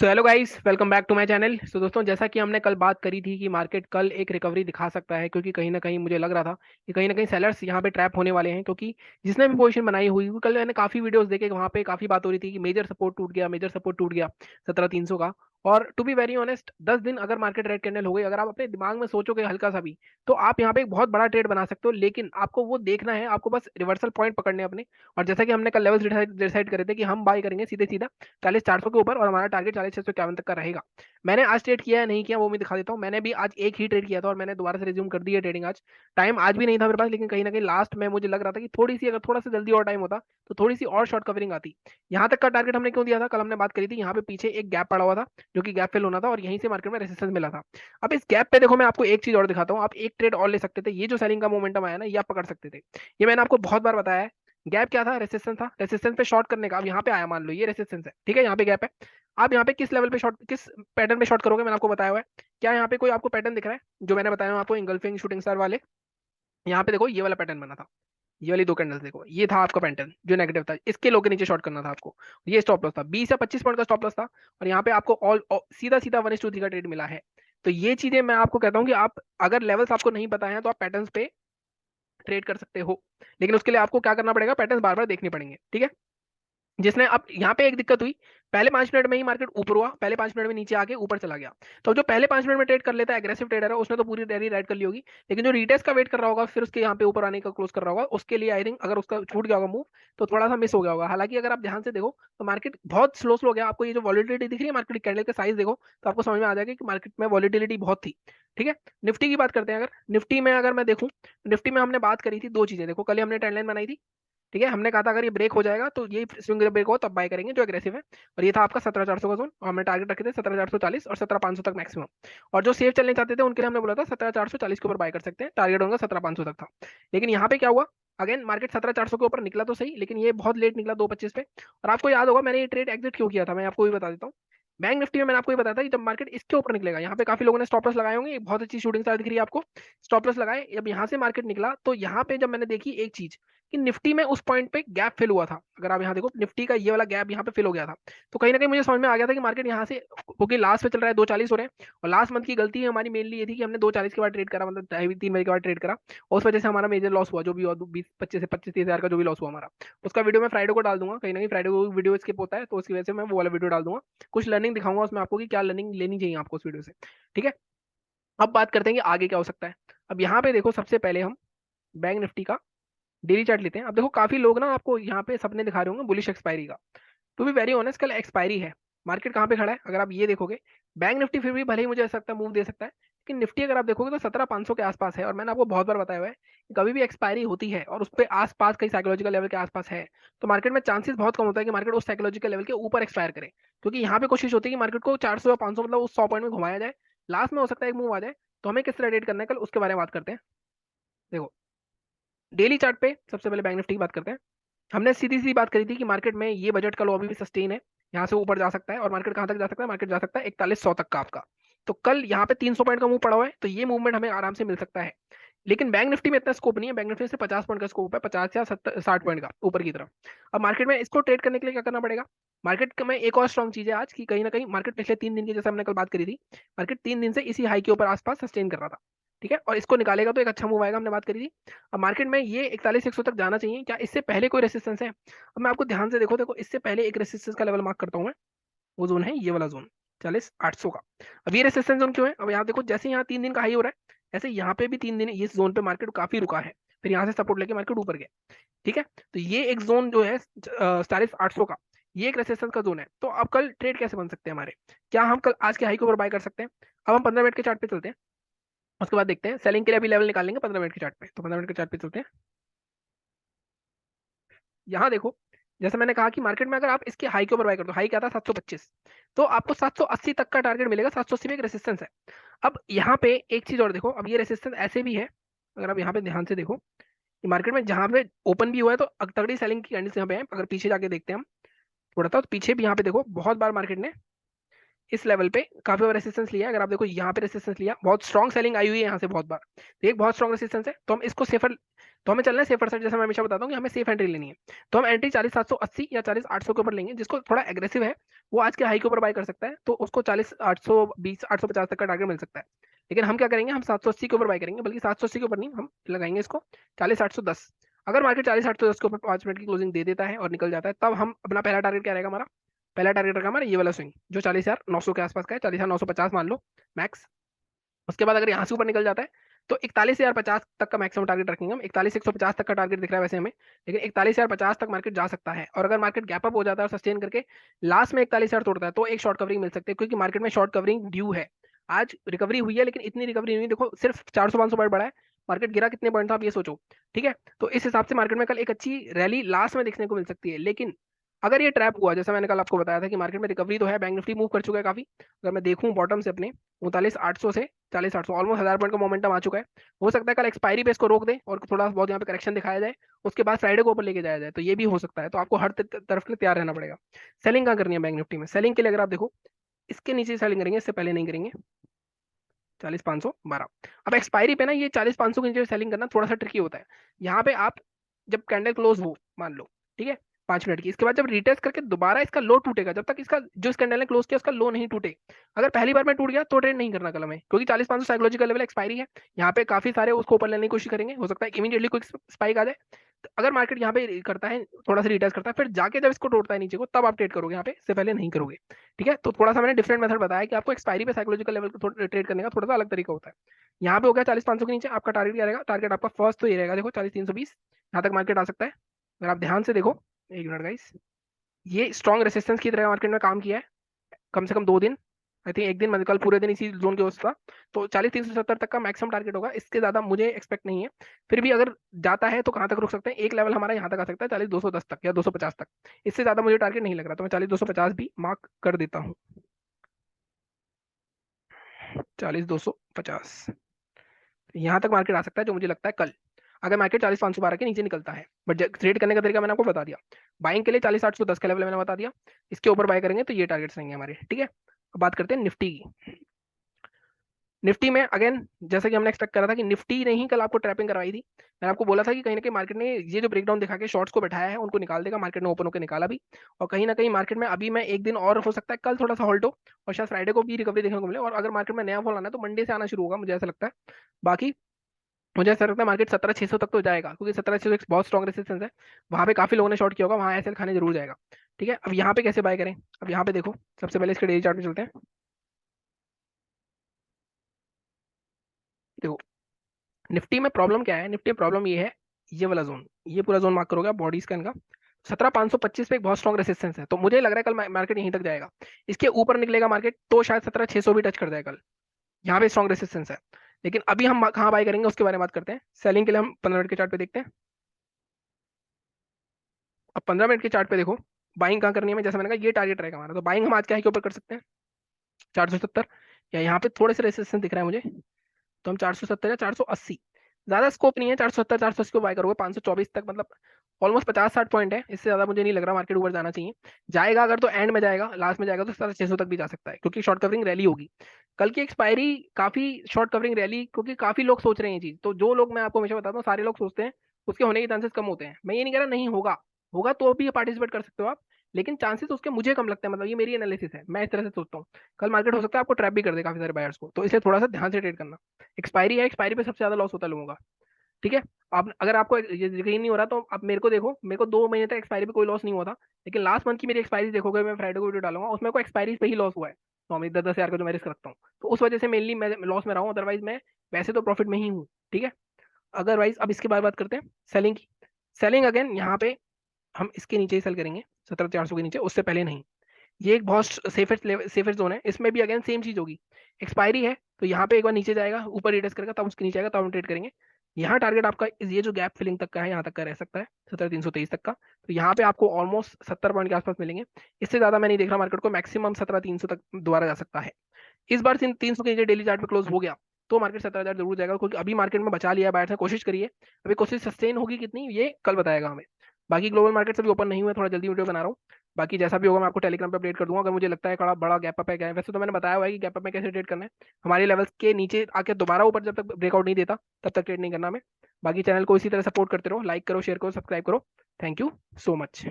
So hello guys, welcome back to my channel. So दोस्तों, जैसा कि हमने कल बात करी थी कि मार्केट कल एक रिकवरी दिखा सकता है, क्योंकि कहीं ना कहीं मुझे लग रहा था कि कहीं ना कहीं सेलर्स यहाँ पे ट्रैप होने वाले हैं। क्योंकि जिसने भी पोजीशन बनाई हुई, कल मैंने काफी वीडियोस देखे, वहाँ पे काफी बात हो रही थी कि मेजर सपोर्ट टूट गया, मेजर सपोर्ट टूट गया 17,300 का। और टू बी वेरी ऑनेस्ट, 10 दिन अगर मार्केट रेड कैंडल हो गई, अगर आप अपने दिमाग में सोचोगे हल्का सा भी, तो आप यहाँ पे एक बहुत बड़ा ट्रेड बना सकते हो। लेकिन आपको वो देखना है, आपको बस रिवर्सल पॉइंट पकड़ने हैं अपने। और जैसा कि हमने कल लेवल्स डिसाइड करे थे कि हम बाय करेंगे सीधे सीधा 40,400 के ऊपर, और हमारा टारगेट 40,651 तक का रहेगा। मैंने आज ट्रेड किया है नहीं किया वो मैं दिखा देता हूँ। मैंने भी आज एक ही ट्रेड किया था और मैंने दोबारा से रिज्यूम कर दी है ट्रेडिंग आज। टाइम आज भी नहीं था मेरे पास, लेकिन कहीं ना कहीं लास्ट में मुझे लग रहा था कि थोड़ी सी, अगर थोड़ा सा जल्दी और टाइम होता तो थोड़ी सी और शॉर्ट कवरिंग आती। यहाँ तक का टारगेट हमने क्यों दिया था, कल हमने बात करी थी, यहाँ पे पीछे एक गैप पड़ा हुआ था जो कि गैप फिल होना था, और यहीं से मार्केट में रेसिस्टेंस मिला था। अब इस गैप पे देखो, मैं आपको एक चीज और दिखाता हूँ। आप एक ट्रेड और ले सकते थे, ये जो सेलिंग का मोमेंटम आया ना, ये आप पकड़ सकते थे। ये मैंने आपको बहुत बार बताया है। गैप क्या था? रेसिस्टेंस था। रेसिस्टेंस पे शॉर्ट करने का। अब यहाँ पे आया, मान लो ये रेसिस्टेंस है, ठीक है, यहाँ पे गैप है। आप यहाँ पे किस लेवल पे शॉर्ट, किस पैटर्न पे शॉर्ट करोगे, मैंने आपको बताया हुआ है। क्या यहाँ पे कोई आपको पैटर्न दिख रहा है जो मैंने बताया आपको, इंगल्फिंग शूटिंग स्टार वाले? यहाँ पे देखो, ये वाला पैटर्न बना था। ये वाली दो कैंडल्स देखो, ये था आपका पैटर्न जो नेगेटिव था। इसके लो के नीचे शॉर्ट करना था आपको। ये स्टॉप लॉस था, 20 या 25 पॉइंट का स्टॉप लॉस था। और यहाँ पे आपको ऑल सीधा सीधा 1:3 का ट्रेड मिला है। तो ये चीजें मैं आपको कहता हूँ कि आप, अगर लेवल्स आपको नहीं पता है तो आप पैटर्न्स पे ट्रेड कर सकते हो। लेकिन उसके लिए आपको क्या करना पड़ेगा, पैटर्न्स बार बार देखने पड़ेंगे, ठीक है। जिसने अब यहाँ पे एक दिक्कत हुई, पहले 5 मिनट में ही मार्केट ऊपर हुआ, पहले 5 मिनट में नीचे आके ऊपर चला गया। तो जो पहले 5 मिनट में ट्रेड कर लेता है, एग्रेसिव ट्रेडर है, उसने तो पूरी रैली राइड कर ली होगी। लेकिन जो रिटेस्ट का वेट कर रहा होगा, फिर उसके यहाँ पे ऊपर आने का क्लोज कर रहा होगा, उसके लिए आई थिंक अगर उसका छूट गया होगा मूव, तो थोड़ा सा मिस हो गया होगा। हालांकि अगर आप ध्यान से देखो तो मार्केट बहुत स्लो स्लो गया। आपको ये जो वॉलिटिलिटी दिख रही है मार्केट कैंडल का साइज देखो, तो आपको समझ में आ जाएगा कि मार्केट में वॉलिटिलिटी बहुत थी। ठीक है। निफ्टी की बात करते हैं। अगर निफ्टी में अगर मैं देखूं, निफ्टी में हमने बात करी थी दो चीजें। देखो, कल ही हमने ट्रेंड लाइन बनाई थी, ठीक है। हमने कहा था अगर ये ब्रेक हो जाएगा तो ये स्विंग ब्रेक हो तब बाय करेंगे, जो एग्रेसिव है। और ये था आपका 17,400 का जोन, और हमने टारगेट रखे थे 17,440 और 17,500 तक मैक्सिमम। और जो सेफ चलने चाहते थे उनके लिए हमने बोला था 17,440 के ऊपर बाय कर सकते हैं, टारगेट होगा 17,500 तक था। लेकिन यहाँ पे क्या हुआ, अगेन मार्केट 17,400 के ऊपर निकला तो सही, लेकिन ये बहुत लेट निकला 2:25 पे। और आपको याद होगा मैंने ये ट्रेड एग्जिट क्यों किया था, मैं आपको भी बता देता हूँ। बैंक निफ्टी में मैंने आपको ये बताया था कि जब मार्केट इसके ऊपर निकलेगा, यहाँ पे काफी लोगों ने स्टॉप लॉस लगाए होंगे, एक बहुत अच्छी शूटिंग स्टार दिख रही है आपको। स्टॉप लॉस लगाए, जब यहाँ से मार्केट निकला तो यहाँ पे जब मैंने देखी एक चीज, कि निफ्टी में उस पॉइंट पे गैप फिल हुआ था। अगर आप यहाँ देखो, निफ्टी का ये वाला गैप यहाँ पे फिल हो गया था। तो कहीं ना कहीं मुझे समझ में आ गया था कि मार्केट यहाँ से, क्योंकि लास्ट पे चल रहा है 2:40 हो रहे हैं, और लास्ट मंथ की गलती हमारी मेनली ये थी कि हमने 2:40 के बाद ट्रेड करा, मतलब 2:30 3 बजे के बाद ट्रेड करा। और उस वजह से हमारा मेजर लॉस हुआ, जो भी हुआ 20 25 से 25 30 हज़ार का जो भी लॉस हुआ हमारा। उसका वीडियो मैं फ्राइडे को डाल दूंगा, कहीं ना कहीं फ्राइडे को वीडियो स्किप होता है, तो उसकी वजह से मैं वो वाला वीडियो डाल दूंगा। कुछ लर्निंग दिखाऊंगा उसमें आपको कि क्या लर्निंग लेनी चाहिए आपको उस वीडियो से, ठीक है। अब बात करते हैं कि आगे क्या हो सकता है। अब यहाँ पे देखो, सबसे पहले हम बैंक निफ्टी का डेली चार्ट लेते हैं। अब देखो, काफी लोग ना आपको यहाँ पे सपने दिखा रहे होंगे बुलिश एक्सपायरी का। टू बी वेरी ऑनेस्ट, कल एक्सपायरी है। मार्केट कहाँ पे खड़ा है अगर आप ये देखोगे, बैंक निफ्टी फिर भी भले ही मुझे ऐसा लगता है मूव दे सकता है, लेकिन निफ्टी अगर आप देखोगे तो 17,500 के आसपास है। और मैंने आपको बहुत बार बताया हुआ है कि कभी भी एक्सपायरी होती है और उस पर आसपास कहीं साइकोलॉजिकल लेवल के आसपास है, तो मार्केट में चांसेस बहुत कम होता है कि मार्केट उस साइकोलॉजिकल लेवल के ऊपर एक्सपायर करे। क्योंकि यहाँ पे कोशिश होती है कि मार्केट को 400 या 500, मतलब उस 100 पॉइंट में घुमाया जाए। लास्ट में हो सकता है एक मूव आ जाए। तो हमें किस तरह ट्रेड करना है कल, उसके बारे में बात करते हैं। देखो, डेली चार्ट पे सबसे पहले बैंक निफ्टी की बात करते हैं। हमने सीधी सी बात करी थी कि मार्केट में ये बजट का लो अभी भी सस्टेन है, यहाँ से ऊपर जा सकता है। और मार्केट कहाँ तक जा सकता है, मार्केट जा सकता है 4100 तक का आपका। तो कल यहाँ पे 300 पॉइंट का मूव पड़ा हुआ है, तो ये मूवमेंट हमें आराम से मिल सकता है। लेकिन बैंक निफ्टी में इतना स्कोप नहीं है। बैंक निफ्टी से 50 पॉइंट का स्कोप है, 50 या 60 पॉइंट का ऊपर की तरफ। अब मार्केट में इसको ट्रेड करने के लिए क्या करना पड़ेगा, मार्केट में एक और स्ट्रॉन्ग चीज है आज की, कहीं ना कहीं मार्केट पिछले 3 दिन की, जैसे हमने कल बात करी थी, मार्केट 3 दिन से इसी हाई के ऊपर आसपास सस्टेन कर रहा था, ठीक है। और इसको निकालेगा तो एक अच्छा मूव आएगा, हमने बात करी थी। अब मार्केट में ये 41,100 तक जाना चाहिए। क्या इससे पहले कोई रेसिस्टेंस है? अब मैं आपको ध्यान से देखो, देखो इससे पहले एक रेसिस्टेंस का लेवल मार्क करता हूँ मैं। वो जोन है ये वाला जोन, 40,800 का। अब ये रेसिस्टेंस जोन क्यों है, अब यहाँ देखो, जैसे यहाँ 3 दिन का हाई हो रहा है, ऐसे यहाँ पे भी 3 दिन इस जोन पे मार्केट काफी रुका है। फिर यहाँ से सपोर्ट लेके मार्केट ऊपर गया, ठीक है। तो ये एक जोन जो है 40,800 का, ये एक रेसिस्टेंस का जोन है। तो अब कल ट्रेड कैसे बन सकते हैं हमारे, क्या हम कल आज के हाई के ऊपर बाय कर सकते हैं? अब हम 15 मिनट के चार्ट पे चलते हैं, उसके बाद देखते हैं। सेलिंग के लिए अभी लेवल निकाल लेंगे 15 मिनट के चार्ट पे। तो 15 मिनट के चार्ट पे चलते हैं। यहाँ देखो, जैसे मैंने कहा कि मार्केट में अगर आप इसके हाई के ऊपर बाय कर दो, हाई क्या था 725, तो आपको 780 तक का टारगेट मिलेगा। 780 में एक रेसिस्टेंस है। अब यहाँ पे एक चीज और देखो, अब ये रेसिस्टेंस ऐसे भी है, अगर आप यहाँ पे ध्यान से देखो कि मार्केट में जहां पे ओपन भी हुआ है तो तगड़ी सेलिंग की कंडीशन यहाँ पे है। अगर पीछे जाके देखते हैं हम थोड़ा सा, तो पीछे भी यहाँ पे देखो बहुत बार मार्केट ने इस लेवल पे काफी बार रेसिस्टेंस लिया है। अगर आप देखो यहाँ पे रेसिस्टेंस लिया, बहुत स्ट्रॉन्ग सेलिंग आई हुई है यहाँ से बहुत बार, तो एक बहुत स्ट्रॉन्ग रेसिस्टेंस है। तो हम इसको सेफर तो हमें चलना है सेफर साइड, जैसे मैं हमेशा बताता हूँ कि हमें सेफ एंट्री लेनी है। तो हम एंट्री 40,780 या 40,800 के ऊपर लेंगे। जिसको थोड़ा एग्रेसिव है वो आज के हाई के ऊपर बाय कर सकता है, तो उसको 40,820 850 तक का टारगेट मिल सकता है। लेकिन हम क्या करेंगे, हम 780 के ऊपर बाय करेंगे, बल्कि 780 के ऊपर नहीं, हम लगाएंगे इसको 40,810। अगर मार्केट 40,810 के ऊपर 5 मिनट की क्लोजिंग दे देता है और निकल जाता है, तब हम अपना पहला टारगेट क्या रहेगा हमारा, पहला टारगेट रहेगा हमारा ये वाला स्विंग जो 40,900 के आसपास का है, 40,950 मान लो मैक्स। उसके बाद अगर यहाँ से ऊपर निकल जाता है तो 41,050 तक का मैक्सिमम टारगेट रखेंगे हम। 41,150 तक का टारगेट दिख रहा है वैसे हमें, लेकिन 41,050 तक मार्केट जा सकता है। और अगर मार्केट गैप अप हो जाता है और सस्टेन करके लास्ट में 41,000 तोड़ता है तो एक शॉर्ट कवरिंग मिल सकती है, क्योंकि मार्केट में शॉर्ट कवरिंग ड्यू है। आज रिकवरी हुई है लेकिन इतनी रिकवरी नहीं, देखो सिर्फ 400-500 पॉइंट बढ़ा है, मार्केट गिरा कितने पॉइंट था आप ये सोचो। ठीक है, तो इस हिसाब से मार्केट में कल एक अच्छी रैली लास्ट में देखने को मिल सकती है। लेकिन अगर ये ट्रैप हुआ, जैसा मैंने कल आपको बताया था कि मार्केट में रिकवरी तो है, बैंक निफ्टी मूव कर चुका है काफी। अगर मैं देखूं बॉटम से अपने 39,800 से 40,800 ऑलमोस्ट 1000 पॉइंट का मोमेंटम आ चुका है। हो सकता है कल एक्सपायरी पे इसको रोक दे और थोड़ा बहुत यहाँ पे करेक्शन दिखाया जाए, उसके बाद फ्राइडे को ऊपर लेके जाया जाए, तो ये भी हो सकता है। तो आपको हर तरफ के लिए तैयार रहना पड़ेगा। सेलिंग कहाँ करनी है बैंक निफ्टी में, सेलिंग के लिए अगर आप देखो इसके नीचे सेलिंग करेंगे, इससे पहले नहीं करेंगे। 40,512। अब एक्सपायरी पे ना ये 40,500 के नीचे सेलिंग करना थोड़ा सा ट्रिकी होता है। यहाँ पे आप जब कैंडल क्लोज हो मान लो, ठीक है 5 मिनट की, इसके बाद जब रिटेस्ट करके दोबारा इसका लो टूटेगा, जब तक इसका जो इस कैंडल ने क्लोज किया उसका लो नहीं टूटे, अगर पहली बार में टूट गया तो ट्रेड नहीं करना कल हमें, क्योंकि 40,500 साइकोलॉजिकल लेवल एक्सपायरी है। यहाँ पे काफी सारे उसको ऊपर लेने की कोशिश करेंगे, हो सकता है इमीडिएटली कोई स्पाइक आ जाए। तो अगर मार्केट यहाँ पे करता है थोड़ा सा रिटेस्ट करता है, फिर जाके जब इसको तोड़ता है नीचे को, तब आप ट्रेड करोगे, यहाँ पे इससे पहले नहीं करोगे। ठीक है, तो थोड़ा सा मैंने डिफरेंट मेथड बताया कि आपको एक्सपायरी पे साइकोलॉजिकल लेवल को ट्रेड करने का थोड़ा सा अलग तरीका होता है। यहाँ पे हो गया 40,500 के नीचे आपका टारगेट क्या रहेगा, टारगेट आपका फर्स्ट तो ये रहेगा, देखो 40,320 यहाँ तक मार्केट आ सकता है। अगर आप ध्यान से देखो, एक मिनट गाइस, ये स्ट्रॉन्ग रेसिस्टेंस की तरह मार्केट में काम किया है कम से कम 2 दिन, आई थिंक एक दिन, मतलब कल पूरे दिन इसी जोन के उस था। तो 40,370 तक का मैक्सिमम टारगेट होगा, इसके ज्यादा मुझे एक्सपेक्ट नहीं है। फिर भी अगर जाता है तो कहाँ तक रुक सकते हैं, एक लेवल हमारा यहाँ तक आ सकता है 40,210 तक या 250 तक। इससे ज्यादा मुझे टारगेट नहीं लग रहा, तो मैं 40,250 भी मार्क कर देता हूँ। 40,250 यहाँ तक मार्केट आ सकता है जो मुझे लगता है कल, अगर मार्केट 40,512 के नीचे निकलता है। बट ट्रेड करने का तरीका मैंने आपको बता दिया। बाइंग के लिए 40,810 का लेवल मैंने बता दिया, इसके ऊपर बाय करेंगे तो ये टारगेट्स रहेंगे हमारे। ठीक है, अब बात करते हैं निफ्टी की। निफ्टी में अगेन जैसा कि हमने एक्सपेक्ट करा था कि निफ्टी ने ही कल आपको ट्रैपिंग करवाई थी। मैंने आपको बोला था कि कहीं ना कहीं मार्केट ने ये जो ब्रेकडाउन दिखा के शॉर्ट्स को बैठाया है उनको निकाल देगा, मार्केट ने ओपन होकर निकाला भी। और कहीं ना कहीं मार्केट में अभी मैं एक दिन और हो सकता है कल थोड़ा सा हॉल्ट हो, और शायद फ्राइडे को भी रिकवरी देखने को मिले, और अगर मार्केट में नया फॉल आना है तो मंडे से आना शुरू होगा, मुझे ऐसा लगता है। बाकी मुझे ऐसा लगता है मार्केट 17,600 तक तो जाएगा, क्योंकि 17,600 एक बहुत स्ट्रॉन्ग रेसिस्टेंस है, वहां पे काफी लोगों ने शॉर्ट किया होगा, वहां एसएल खाने जरूर जाएगा। ठीक है, अब यहाँ पे कैसे बाय करें, अब यहाँ पे देखो सबसे पहले इसके डेली चार्ट पे चलते हैं। देखो निफ्टी में प्रॉब्लम क्या है, निफ्टी में प्रॉब्लम ये है, ये वाला जोन, ये पूरा जोन मार्क करोगे बॉडी स्कैन का, 17,525 पे एक बहुत स्ट्रॉन्ग रेसिस्टेंस है, तो मुझे लग रहा है कल मार्केट यहीं तक जाएगा। इसके ऊपर निकलेगा मार्केट तो शायद 17,600 भी टच कर जाए कल, यहाँ पे स्ट्रॉन्ग रेसिस्टेंस है। लेकिन अभी हम कहाँ बाय करेंगे उसके बारे में बात करते हैं। सेलिंग के लिए हम 15 मिनट के चार्ट पे देखते हैं। अब 15 मिनट के चार्ट पे देखो बाइंग कहाँ करनी है, जैसे मैंने कहा ये टारगेट रहेगा हमारा, तो बाइंग हम आज क्या है के ऊपर कर सकते हैं 470, या यहाँ पे थोड़े से रेसिस्टेंस दिख रहा है मुझे, तो हम 470 या 480, ज्यादा स्कोप नहीं है, 470 480 को बाय करोगे 524 तक, मतलब ऑलमोस्ट 50-60 पॉइंट है, इससे ज्यादा मुझे नहीं लग रहा मार्केट ऊपर जाना चाहिए। जाएगा अगर तो एंड में जाएगा, लास्ट में जाएगा तो 600 तक भी जा सकता है, क्योंकि शॉर्ट कवरिंग रैली होगी कल की एक्सपायरी, काफी शॉर्ट कवरिंग रैली, क्योंकि काफी लोग सोच रहे हैं ये चीज, तो जो लोग मैं आपको हमेशा बताता हूँ सारे लोग सोचते हैं, उसके होने के चांसेस कम होते हैं। मैं ये नहीं कह रहा नहीं होगा, होगा तो भी पार्टिसिपेट कर सकते हो आप, लेकिन चांसेस उसके मुझे कम लगते हैं, मतलब ये मेरी एनालिसिस है, मैं इस तरह से सोचता हूँ। कल मार्केट हो सकता है आपको ट्रैप भी कर दे काफी सारे बायर्स को, तो इसलिए थोड़ा सा ध्यान से ट्रेड करना। एक्सपायरी है, एक्सपायरी पे सबसे ज्यादा लॉस होता है लोगों का। ठीक है, आप अगर आपको ये यकीन नहीं हो रहा तो आप मेरे को देखो, मेरे को 2 महीने तक एक्सपायरी पे कोई लॉस नहीं हुआ था, लेकिन लास्ट मंथ की मेरी एक्सपायरी देखोगे, मैं फ्राइडे को वीडियो डालूंगा, उसमें को एक्सपायरी पे ही लॉस हुआ है। तो हम 10-10 हज़ार का जो मैं रिस्क रखता हूँ, तो उस वजह से मेनली मैं लॉस में रहा हूँ, अदरवाइज मैं वैसे तो प्रॉफिट में ही हूँ। ठीक है, अदरवाइज अब इसके बाद बात करते हैं सेलिंग की। सेलिंग अगेन यहाँ पे हम इसके नीचे ही सेल करेंगे, 17,400 के नीचे, उससे पहले नहीं। ये एक बहुत सेफेस्ट सेफेस्ट जोन है, इसमें भी अगेन सेम चीज होगी, एक्सपायरी है तो यहाँ पे एक बार नीचे जाएगा, ऊपर रिटेस्ट करेगा, तब उसके नीचे आएगा, तब हम ट्रेड करेंगे। यहाँ टारगेट आपका ये जो गैप फिलिंग तक का है यहाँ तक का रह सकता है 17,323 तक का, तो यहाँ पे आपको ऑलमोस्ट 70 पॉइंट के आसपास मिलेंगे। इससे ज्यादा मैं नहीं देख रहा मार्केट को, मैक्सिमम 17,300 तक दोबारा जा सकता है। इस बार 300 के नीचे डेली चार्ट पे क्लोज हो गया तो मार्केट 17,000 जरूर जाएगा, क्योंकि अभी मार्केट में बचा लिया है बायर ने, कोशिश करिए। अभी कोशिश सस्टेन होगी कितनी ये कल बताएगा हमें। बाकी ग्लोबल मार्केट से भी ओपन नहीं हुआ, थोड़ा जल्दी वीडियो बना रहा हूँ। बाकी जैसा भी होगा मैं आपको टेलीग्राम पे अपडेट कर दूंगा, अगर मुझे लगता है बड़ा बड़ा गैप अप है, वैसे तो मैंने बताया हुआ है कि गैप अप में कैसे ट्रेड करना है। हमारे लेवल्स के नीचे आके दोबारा ऊपर जब तक ब्रेकआउट नहीं देता तब तक ट्रेड नहीं करना हमें। बाकी चैनल को इसी तरह सपोर्ट करते रहो, लाइक करो, शेयर करो, सब्सक्राइब करो। Thank you so much.